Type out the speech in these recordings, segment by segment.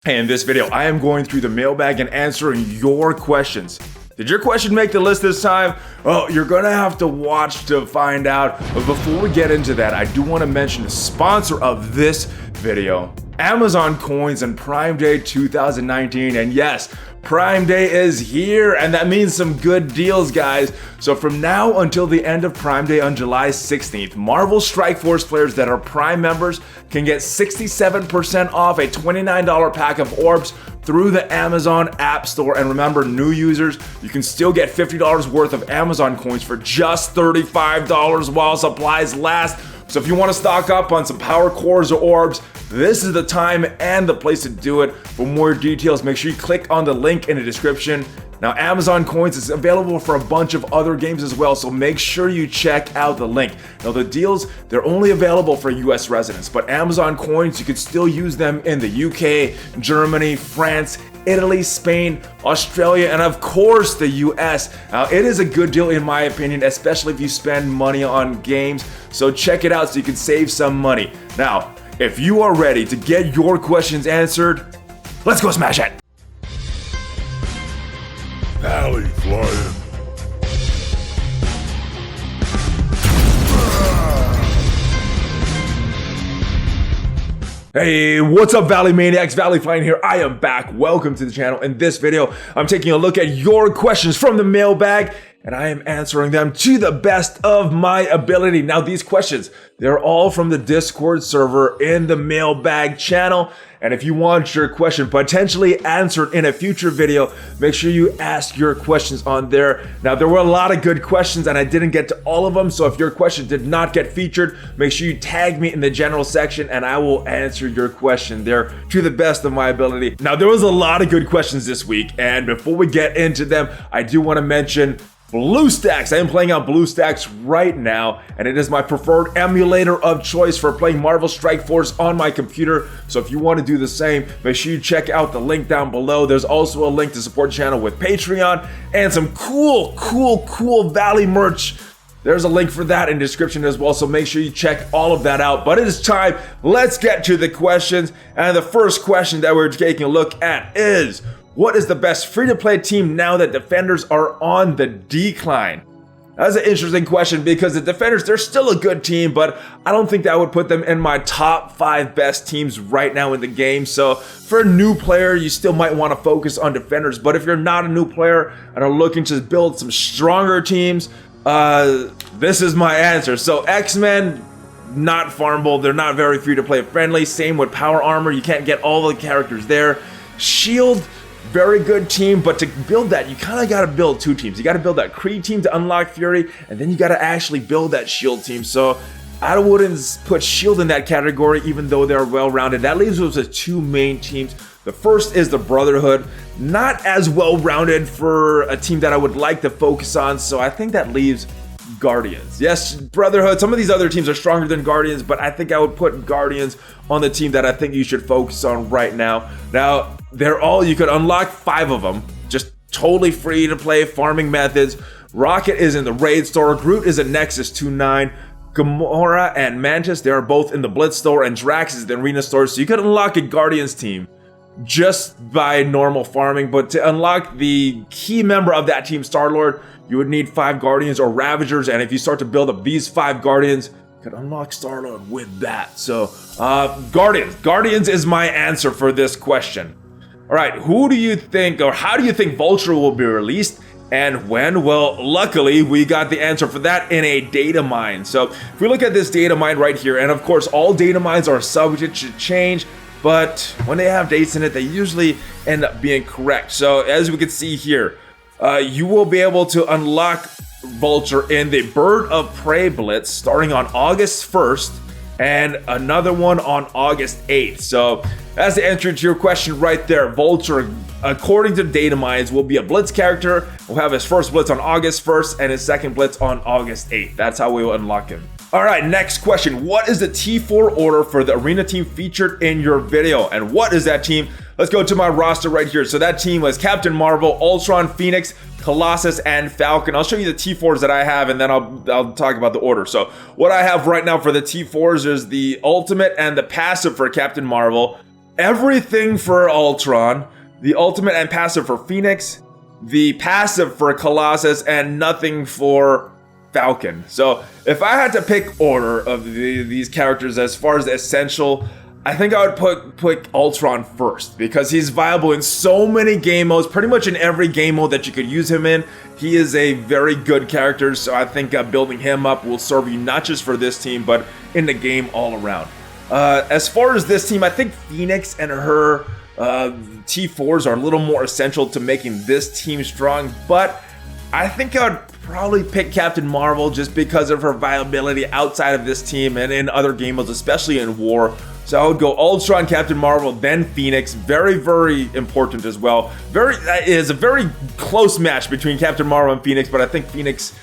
Hey, in this video, I am going through the mailbag and answering your questions. Did your question make the list this time? Well, you're gonna have to watch to find out. But before we get into that, I do want to mention the sponsor of this video, Amazon Coins and Prime Day 2019. And yes, Prime Day is here, and that means some good deals, guys. So from now until the end of Prime Day on July 16th, Marvel Strike Force players that are Prime members can get 67% off a $29 pack of orbs through the Amazon App Store. And remember, new users, you can still get $50 worth of Amazon coins for just $35 while supplies last. So if you want to stock up on some power cores or orbs, this is the time and the place to do it. For more details, make sure you click on the link in the description. Now, Amazon Coins is available for a bunch of other games as well, so make sure you check out the link. Now, the deals, they're only available for US residents, but Amazon Coins, you can still use them in the UK, Germany, France, Italy, Spain, Australia, and of course the US. Now, it is a good deal in my opinion, especially if you spend money on games, so check it out so you can save some money. Now, if you are ready to get your questions answered, let's go smash it! ValleyFlyin. Hey, what's up, Valley Maniacs? ValleyFlyin here. I am back. Welcome to the channel. In this video, I'm taking a look at your questions from the mailbag, and I am answering them to the best of my ability. Now, these questions, they're all from the Discord server in the mailbag channel. And if you want your question potentially answered in a future video, make sure you ask your questions on there. Now, there were a lot of good questions and I didn't get to all of them. So if your question did not get featured, make sure you tag me in the general section and I will answer your question there to the best of my ability. Now, there was a lot of good questions this week. And before we get into them, I do want to mention BlueStacks. I am playing on BlueStacks right now, and it is my preferred emulator of choice for playing Marvel Strike Force on my computer. So if you want to do the same, make sure you check out the link down below. There's also a link to support the channel with Patreon and some cool Valley merch. There's a link for that in the description as well, so make sure you check all of that out. But it is time, let's get to the questions. And the first question that we're taking a look at is, what is the best free-to-play team now that Defenders are on the decline? That's an interesting question because the Defenders, they're still a good team, but I don't think that would put them in my top 5 best teams right now in the game. So for a new player, you still might want to focus on Defenders. But if you're not a new player and are looking to build some stronger teams, this is my answer. So X-Men, not farmable. They're not very free-to-play friendly. Same with Power Armor. You can't get all the characters there. Shield, very good team, but to build that, you kind of got to build 2 teams. You got to build that Kree team to unlock Fury, and then you got to actually build that Shield team. So I wouldn't put Shield in that category, even though they're well-rounded. That leaves us with 2 main teams. The first is the Brotherhood, not as well-rounded for a team that I would like to focus on, so I think that leaves Guardians. Yes, Brotherhood, some of these other teams are stronger than Guardians, but I think I would put Guardians on the team that I think you should focus on right now. Now, you could unlock 5 of them, just totally free to play farming methods. Rocket is in the Raid store, Groot is in Nexus 2.9, Gamora and Mantis, they are both in the Blitz store, and Drax is in the Arena store, so you could unlock a Guardians team just by normal farming. But to unlock the key member of that team, Star-Lord, you would need 5 Guardians or Ravagers, and if you start to build up these 5 Guardians, you could unlock Star-Lord with that. So, Guardians is my answer for this question. All right, who do you think, or how do you think Vulture will be released, and when? Well, luckily, we got the answer for that in a data mine. So, if we look at this data mine right here, and of course, all data mines are subject to change, but when they have dates in it, they usually end up being correct. So, as we can see here, you will be able to unlock Vulture in the Bird of Prey Blitz starting on August 1st, and another one on August 8th. So that's the answer to your question right there. Vulture, according to data mines, will be a Blitz character. We'll have his first Blitz on August 1st and his second Blitz on August 8th. That's how we will unlock him. All right, next question. What is the T4 order for the arena team featured in your video? And what is that team? Let's go to my roster right here. So that team was Captain Marvel, Ultron, Phoenix, Colossus, and Falcon. I'll show you the T4s that I have, and then I'll talk about the order. So what I have right now for the T4s is the ultimate and the passive for Captain Marvel, everything for Ultron, the ultimate and passive for Phoenix, the passive for Colossus, and nothing for Falcon. So if I had to pick order of these characters as far as essential, I think I would put Ultron first because he's viable in so many game modes, pretty much in every game mode that you could use him in. He is a very good character, so I think building him up will serve you not just for this team, but in the game all around. As far as this team, I think Phoenix and her T4s are a little more essential to making this team strong, but I think I would probably pick Captain Marvel just because of her viability outside of this team and in other game modes, especially in War. So I would go Ultron, Captain Marvel, then Phoenix. Very, very important as well. It is a very close match between Captain Marvel and Phoenix, but I think Phoenix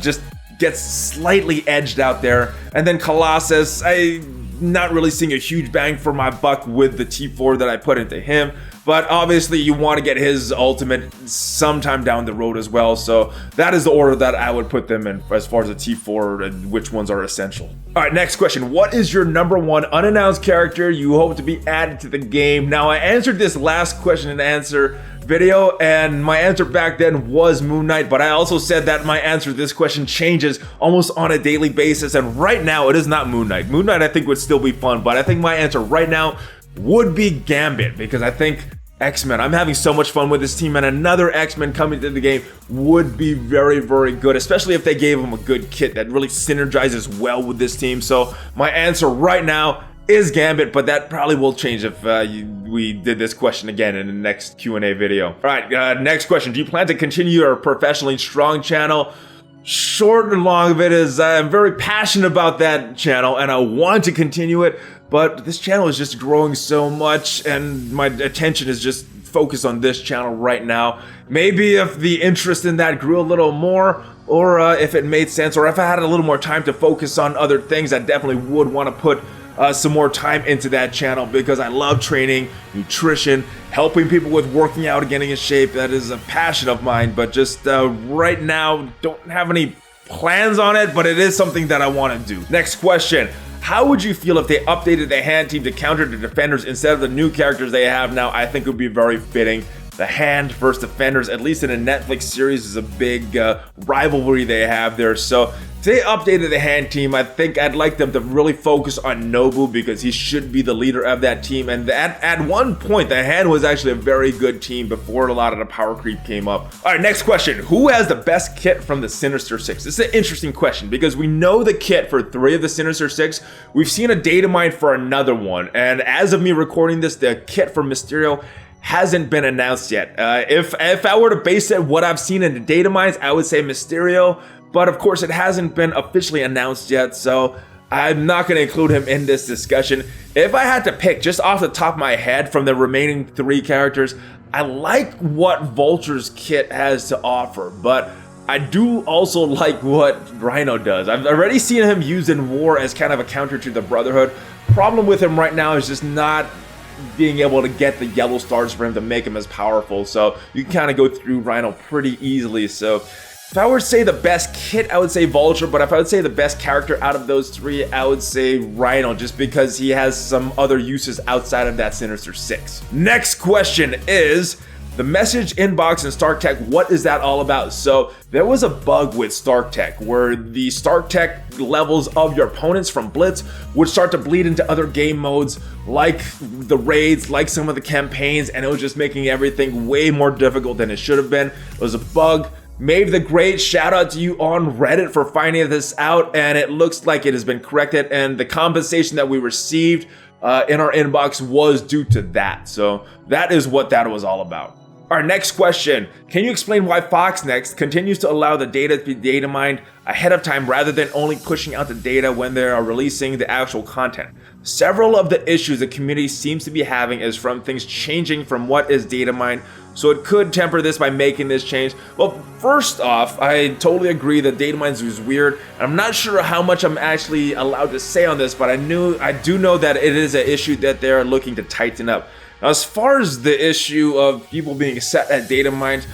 just gets slightly edged out there. And then Colossus, I'm not really seeing a huge bang for my buck with the T4 that I put into him. But obviously you want to get his ultimate sometime down the road as well. So that is the order that I would put them in as far as the T4 and which ones are essential. All right, next question. What is your number one unannounced character you hope to be added to the game? Now, I answered this last question and answer video, and my answer back then was Moon Knight, but I also said that my answer to this question changes almost on a daily basis, and right now it is not Moon Knight. Moon Knight I think would still be fun, but I think my answer right now would be Gambit, because I think X-Men, I'm having so much fun with this team, and another X-Men coming to the game would be very, very good, especially if they gave him a good kit that really synergizes well with this team. So my answer right now is Gambit, but that probably will change if we did this question again in the next Q&A video. All right, next question. Do you plan to continue your professionally strong channel? Short and long of it is I'm very passionate about that channel and I want to continue it, but this channel is just growing so much and my attention is just focused on this channel right now. Maybe if the interest in that grew a little more, or if it made sense, or if I had a little more time to focus on other things, I definitely would want to put some more time into that channel because I love training, nutrition, helping people with working out and getting in shape. That is a passion of mine, but just right now don't have any plans on it, but it is something that I want to do. Next question. How would you feel if they updated the hand team to counter the defenders instead of the new characters they have now? I think it would be very fitting. The hand versus defenders, at least in a Netflix series, is a big rivalry they have there. So if they updated the hand team, I think I'd like them to really focus on Nobu because he should be the leader of that team. And at one point, the hand was actually a very good team before a lot of the power creep came up. All right, next question. Who has the best kit from the Sinister Six? This is an interesting question because we know the kit for 3 of the Sinister Six. We've seen a data mine for another one. And as of me recording this, the kit for Mysterio hasn't been announced yet. If I were to base it what I've seen in the data mines, I would say Mysterio, but of course it hasn't been officially announced yet, so I'm not going to include him in this discussion. If I had to pick just off the top of my head from the remaining 3 characters, I like what Vulture's kit has to offer, but I do also like what Rhino does. I've already seen him used in War as kind of a counter to the Brotherhood. Problem with him right now is just not being able to get the yellow stars for him to make him as powerful, so you can kind of go through Rhino pretty easily. So if I were to say the best kit, I would say Vulture, but if I would say the best character out of those 3, I would say Rhino, just because he has some other uses outside of that Sinister Six. Next question is the message inbox in Stark Tech. What is that all about? So there was a bug with Stark Tech where the Stark Tech levels of your opponents from Blitz would start to bleed into other game modes like the raids, like some of the campaigns, and it was just making everything way more difficult than it should have been. It was a bug. Maeve the Great, shout out to you on Reddit for finding this out, and it looks like it has been corrected, and the compensation that we received in our inbox was due to that. So that is what that was all about. Our next question, can you explain why FoxNext continues to allow the data to be data mined ahead of time rather than only pushing out the data when they are releasing the actual content? Several of the issues the community seems to be having is from things changing from what is data mined, so it could temper this by making this change. Well, first off, I totally agree that data mines is weird. I'm not sure how much I'm actually allowed to say on this, but I do know that it is an issue that they're looking to tighten up. Now, as far as the issue of people being set at data mines,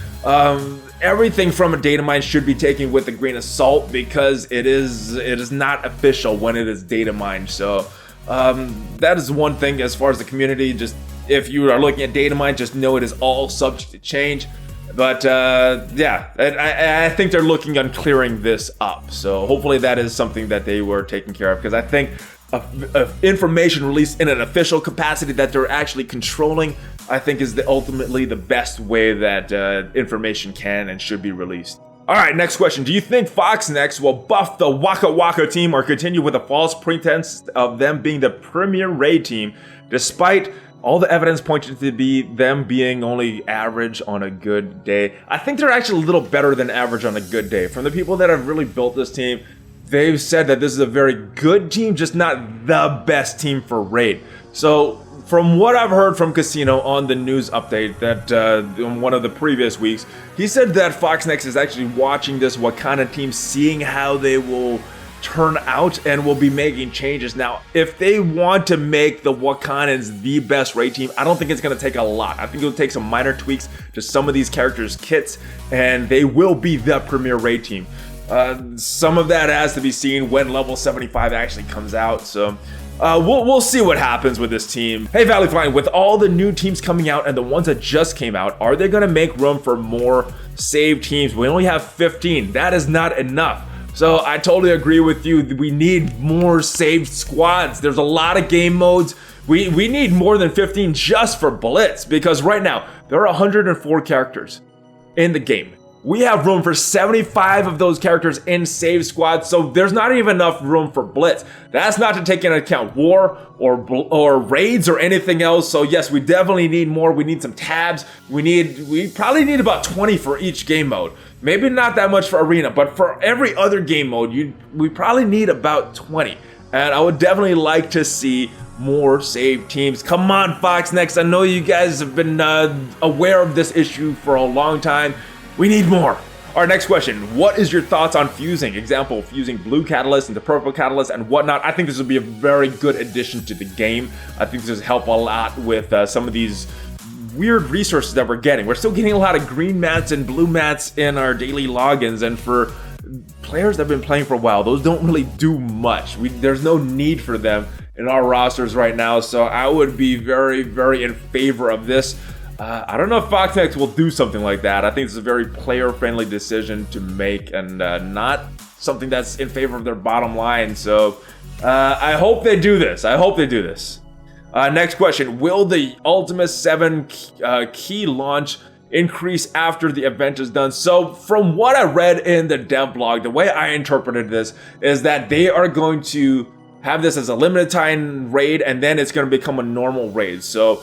everything from a data mine should be taken with a grain of salt because it is not official when it is data mined. So That is one thing as far as the community. Just if you are looking at data mine, just know it is all subject to change. But yeah, I think they're looking on clearing this up. So hopefully that is something that they were taking care of, because I think of information released in an official capacity that they're actually controlling, I think is ultimately the best way that information can and should be released. All right, next question. Do you think Foxnex will buff the Waka Waka team or continue with a false pretense of them being the premier raid team, despite all the evidence pointing to be them being only average on a good day? I think they're actually a little better than average on a good day. From the people that have really built this team, they've said that this is a very good team, just not the best team for raid. So from what I've heard from Casino on the news update that on one of the previous weeks, he said that Foxnex is actually watching this Wakanda team, seeing how they will turn out, and will be making changes. Now, if they want to make the Wakandans the best raid team, I don't think it's going to take a lot. I think it'll take some minor tweaks to some of these characters' kits, and they will be the premier raid team. Some of that has to be seen when level 75 actually comes out, so we'll see what happens with this team. Hey ValleyFlyin, with all the new teams coming out and the ones that just came out, are they going to make room for more save teams? We only have 15. That is not enough. So I totally agree with you. We need more saved squads. There's a lot of game modes. We need more than 15 just for Blitz, because right now there are 104 characters in the game. We have room for 75 of those characters in save squads, so there's not even enough room for Blitz. That's not to take into account war or raids or anything else. So yes, we definitely need more. We need some tabs. We probably need about 20 for each game mode. Maybe not that much for arena, but for every other game mode, we probably need about 20. And I would definitely like to see more save teams. Come on, Foxnex. I know you guys have been aware of this issue for a long time. We need more. Our next question, what is your thoughts on fusing? Example, fusing blue catalyst into purple catalyst and whatnot. I think this would be a very good addition to the game. I think this would help a lot with some of these weird resources that we're getting. We're still getting a lot of green mats and blue mats in our daily logins, and for players that have been playing for a while, those don't really do much. There's no need for them in our rosters right now, so I would be very, very in favor of this. I don't know if Foxnex will do something like that. I think it's a very player-friendly decision to make, and not something that's in favor of their bottom line. So I hope they do this. Next question. Will the Ultimus 7 key launch increase after the event is done? So from what I read in the dev blog, the way I interpreted this is that they are going to have this as a limited time raid, and then it's going to become a normal raid. So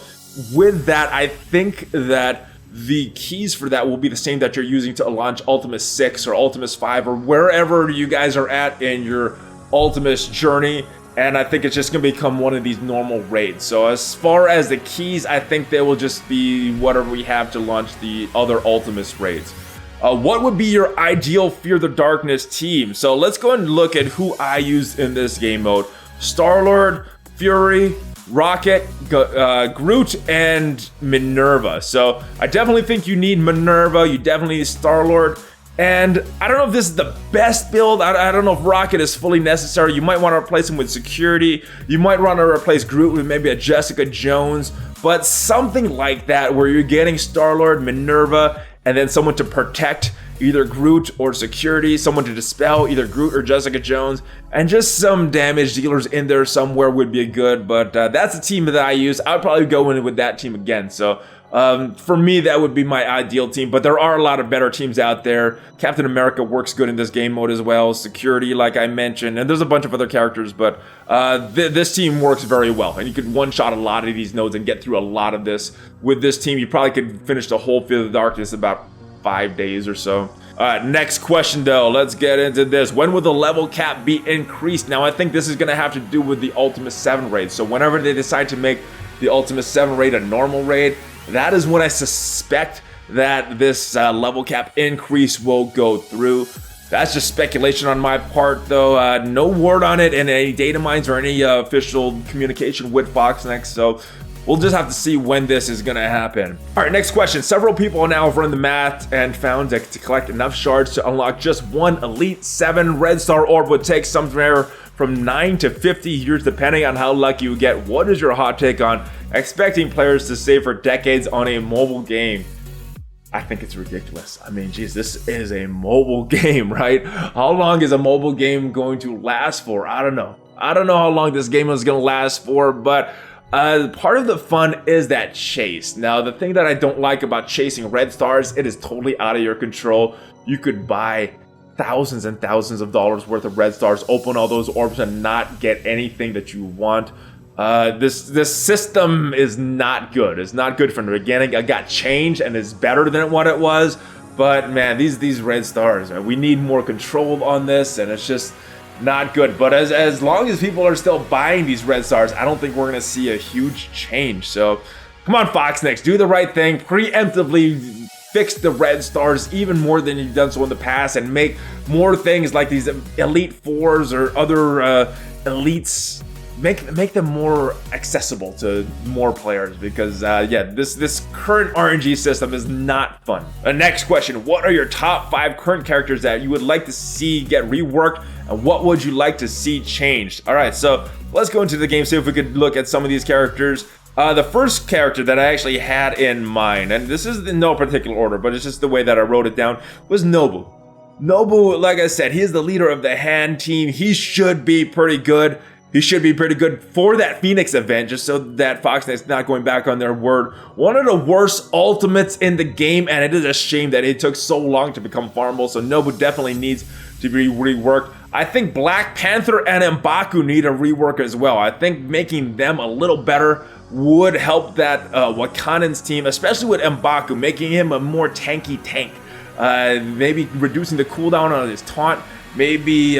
with that, I think that the keys for that will be the same that you're using to launch Ultimus 6 or Ultimus 5 or wherever you guys are at in your Ultimus journey. And I think it's just going to become one of these normal raids. So as far as the keys, I think they will just be whatever we have to launch the other Ultimus raids. What would be your ideal Fear the Darkness team? So let's go and look at who I used in this game mode. Star-Lord, Fury, Rocket, Groot, and Minn-Erva. So I definitely think you need Minn-Erva, you definitely need Star-Lord. And I don't know if this is the best build. I don't know if Rocket is fully necessary. You might want to replace him with security. You might want to replace Groot with maybe a Jessica Jones. But something like that where you're getting Star-Lord, Minn-Erva, and then someone to protect either Groot or security, someone to dispel either Groot or Jessica Jones, and just some damage dealers in there somewhere would be good. But that's a team that I use. I would probably go in with that team again. So for me, that would be my ideal team, but there are a lot of better teams out there. Captain America works good in this game mode as well. Security, like I mentioned, and there's a bunch of other characters, but this team works very well, and you could one-shot a lot of these nodes and get through a lot of this. With this team, you probably could finish the whole Fear of the Darkness in about 5 days or so. Next question though, let's get into this. When will the level cap be increased? Now I think this is going to have to do with the Ultimus 7 raid. So whenever they decide to make the Ultimus 7 raid a normal raid, that is when I suspect that this level cap increase will go through. That's just speculation on my part though. No word on it in any data mines or any official communication with Foxnex, so we'll just have to see when this is gonna happen. All right, next question. Several people now have run the math and found that to collect enough shards to unlock just one Elite 7 Red Star orb would take somewhere from 9 to 50 years depending on how lucky you get. What is your hot take on expecting players to save for decades on a mobile game? I think it's ridiculous. I mean, geez, this is a mobile game, right? How long is a mobile game going to last for? I don't know. I don't know how long this game is going to last for, but part of the fun is that chase. Now, the thing that I don't like about chasing red stars, it is totally out of your control. You could buy thousands and thousands of dollars worth of red stars, open all those orbs, and not get anything that you want. This system is not good. It's not good from the beginning. It got changed and is better than what it was. But man, these red stars, we need more control on this, and it's just not good. But as long as people are still buying these red stars, I don't think we're gonna see a huge change. So come on, Foxnix, do the right thing. Preemptively fix the red stars even more than you've done so in the past, and make more things like these Elite Fours or other elites. Make them more accessible to more players, because yeah, this current RNG system is not fun. Next question: what are your top 5 current characters that you would like to see get reworked, and what would you like to see changed? All right, so let's go into the game, see if we could look at some of these characters. The first character that I actually had in mind, and this is in no particular order, but it's just the way that I wrote it down, was Nobu. Nobu, like I said, he is the leader of the hand team. He should be pretty good. He should be pretty good for that Phoenix event, just so that Foxnet's not going back on their word. One of the worst ultimates in the game, and it is a shame that it took so long to become farmable, so Nobu definitely needs to be reworked. I think Black Panther and M'Baku need a rework as well. I think making them a little better would help that Wakandan's team, especially with M'Baku, making him a more tanky tank. Maybe reducing the cooldown on his taunt, maybe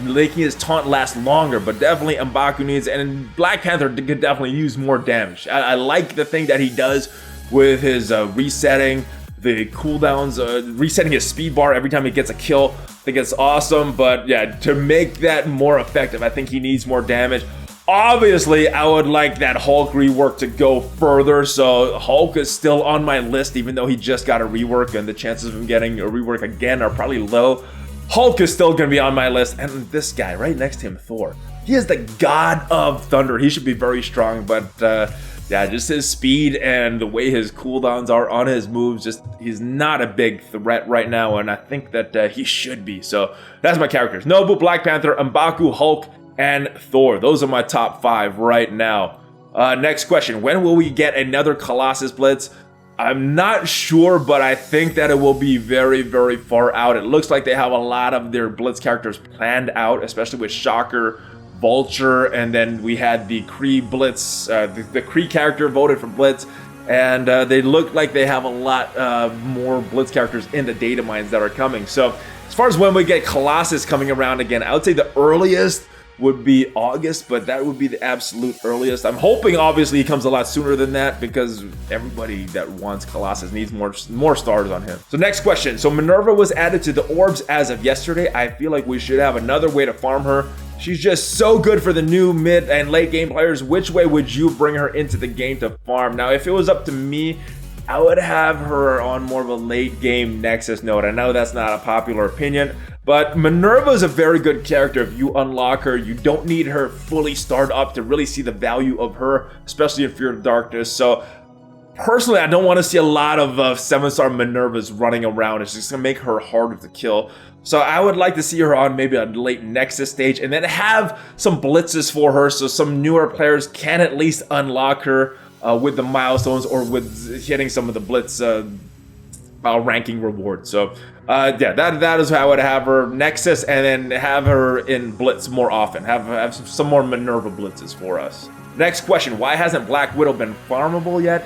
making his taunt last longer, but definitely M'Baku needs, and Black Panther could definitely use more damage. I like the thing that he does with his resetting the cooldowns, resetting his speed bar every time he gets a kill. I think it's awesome, but yeah, to make that more effective, I think he needs more damage. Obviously, I would like that Hulk rework to go further, so Hulk is still on my list, even though he just got a rework, and the chances of him getting a rework again are probably low. Hulk is still going to be on my list, and this guy right next to him, Thor. He is the god of thunder. He should be very strong, but yeah, just his speed and the way his cooldowns are on his moves, just he's not a big threat right now, and I think that he should be. So that's my characters: Nobu, Black Panther, M'Baku, Hulk, and Thor. Those are my top 5 right now. Next question: when will we get another Colossus Blitz? I'm not sure, but I think that it will be very, very far out. It looks like they have a lot of their Blitz characters planned out, especially with Shocker, Vulture, and then we had the Kree Blitz, the Kree character voted for Blitz, and they look like they have a lot more Blitz characters in the data mines that are coming. So as far as when we get Colossus coming around again, I would say the earliest would be August, but that would be the absolute earliest. I'm hoping obviously he comes a lot sooner than that, because everybody that wants Colossus needs more stars on him. So next question: so Minn-Erva was added to the orbs as of yesterday. I feel like we should have another way to farm her. She's just so good for the new mid and late game players. Which way would you bring her into the game to farm? Now, if it was up to me, I would have her on more of a late game Nexus node. I know that's not a popular opinion, but Minn-Erva is a very good character. If you unlock her, you don't need her fully started up to really see the value of her, especially in Fear of Darkness. So personally, I don't want to see a lot of 7-star Minn-Ervas running around. It's just gonna make her harder to kill. So I would like to see her on maybe a late Nexus stage, and then have some blitzes for her, so some newer players can at least unlock her with the milestones, or with hitting some of the Blitz ranking rewards. So yeah, that is how I would have her Nexus, and then have her in Blitz more often. Have some more Minn-Erva blitzes for us. Next question: why hasn't Black Widow been farmable yet?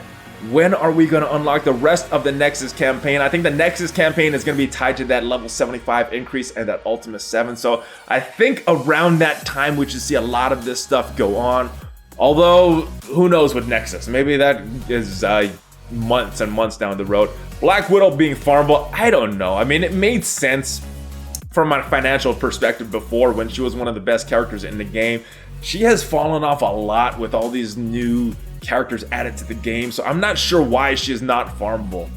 When are we going to unlock the rest of the Nexus campaign? I think the Nexus campaign is going to be tied to that level 75 increase and that Ultimus 7. So I think around that time we should see a lot of this stuff go on. Although, who knows with Nexus? Maybe that is months and months down the road. Black Widow being farmable, I don't know. I mean, it made sense from a financial perspective before, when she was one of the best characters in the game. She has fallen off a lot with all these new characters added to the game, so I'm not sure why she is not farmable.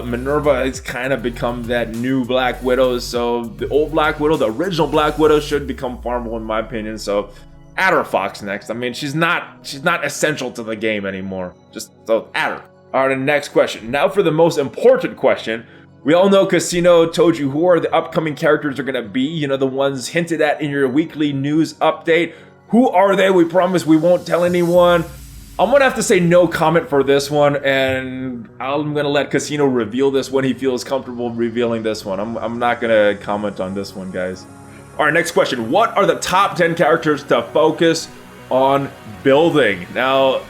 Minn-Erva has kind of become that new Black Widow, so the old Black Widow, the original Black Widow, should become farmable in my opinion. So add her Fox next. I mean, she's not essential to the game anymore. So add her. All right, the next question. Now for the most important question. We all know Casino told you who are the upcoming characters are gonna be. You know, the ones hinted at in your weekly news update. Who are they? We promise we won't tell anyone. I'm gonna have to say no comment for this one, and I'm gonna let Casino reveal this when he feels comfortable revealing this one. I'm not gonna comment on this one, guys. All right, next question. What are the top 10 characters to focus on building? Now,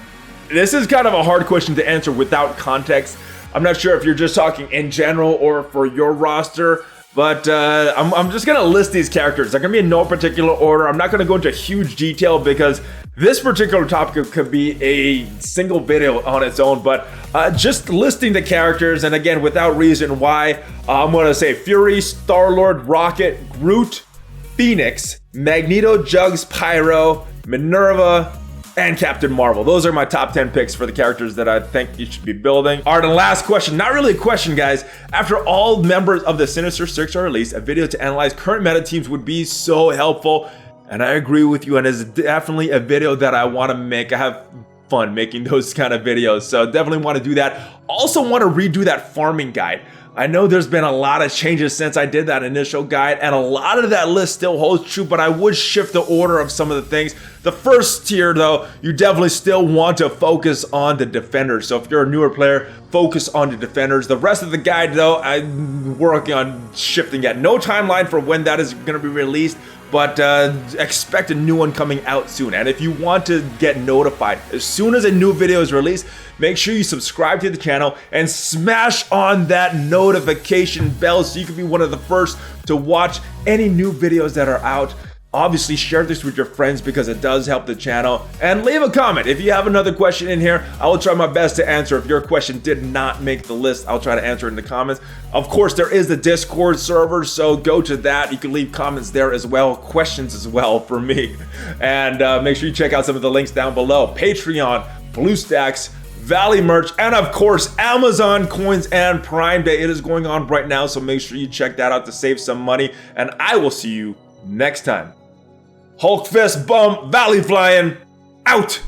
this is kind of a hard question to answer without context. I'm not sure if you're just talking in general or for your roster, but I'm just gonna list these characters. They're gonna be in no particular order. I'm not gonna go into huge detail because this particular topic could be a single video on its own, but just listing the characters, and again, without reason why, I'm gonna say Fury, Star-Lord, Rocket, Groot, Phoenix, Magneto, Jugs, Pyro, Minn-Erva, and Captain Marvel. Those are my top 10 picks for the characters that I think you should be building. All right, and last question, not really a question, guys. After all members of the Sinister Six are released, a video to analyze current meta teams would be so helpful. And I agree with you, and it's definitely a video that I want to make. I have fun making those kind of videos, so definitely want to do that. Also want to redo that farming guide. I know there's been a lot of changes since I did that initial guide, and a lot of that list still holds true, but I would shift the order of some of the things. The first tier, though, you definitely still want to focus on the defenders. So if you're a newer player, focus on the defenders. The rest of the guide, though, I'm working on shifting yet. No timeline for when that is going to be released, but expect a new one coming out soon. And if you want to get notified as soon as a new video is released, make sure you subscribe to the channel and smash on that notification bell so you can be one of the first to watch any new videos that are out. Obviously, share this with your friends because it does help the channel. And leave a comment. If you have another question in here, I will try my best to answer. If your question did not make the list, I'll try to answer it in the comments. Of course, there is the Discord server, so go to that. You can leave comments there as well, questions as well for me. And make sure you check out some of the links down below. Patreon, BlueStacks, Valley merch, and of course, Amazon coins and Prime Day. It is going on right now, so make sure you check that out to save some money. And I will see you next time. Hulk fist bump, ValleyFlyin, out!